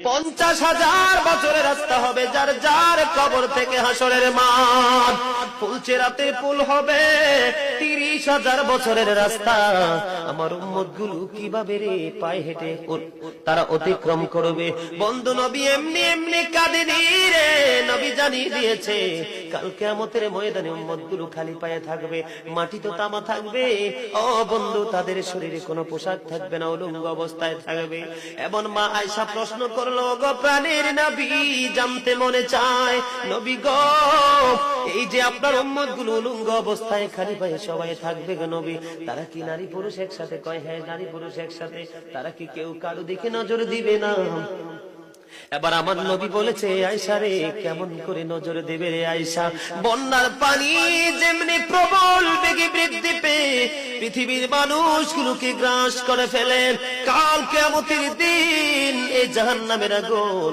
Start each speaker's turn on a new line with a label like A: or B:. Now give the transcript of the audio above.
A: 50,000 বছরের রাস্তা হবে যার যার কবর থেকে হাসরের মাঠ। ফুলচেরাতে পুল হবে 30,000 বছরের রাস্তা। আমার উম্মত গুলো কিভাবে রে পায়ে হেঁটে তারা অতিক্রম করবে? বন্ধু নবী এমনি এমনি কাঁদেনি রে, নবী জানিয়ে দিয়েছে কাল কিয়ামতের ময়দানে উম্মত গুলো খালি পায়ে থাকবে, মাটি তো তামা থাকবে। ও বন্ধু, তাদের শরীরে কোনো পোশাক থাকবে না, উলঙ্গ অবস্থায় থাকবে। এবং মা আয়েশা প্রশ্ন করলো, গো প্রাণের নবী, জানতে মনে চায় নবী গো, এই যে আপনার উম্মত গুলো উলঙ্গ অবস্থায় খালি পায়ে সবাই থাকবে গো নবী, তারা কি নারী পুরুষ একসাথে? কয় হ্যাঁ, নারী পুরুষ একসাথে। তারা কি কেউ কারো দিকে নজর দিবে না? এবার আমার নবী বলেছে, আয়েশা রে, কেমন করে নজর দেবে রে আয়েশা? বন্যার পানি যেমনি প্রবল বেগে বৃদ্ধি পেয়ে পৃথিবীর মানুষগুলোকে গ্রাস করে ফেলে, কাল কিয়ামতের দিন এই জাহান্নামের আগুন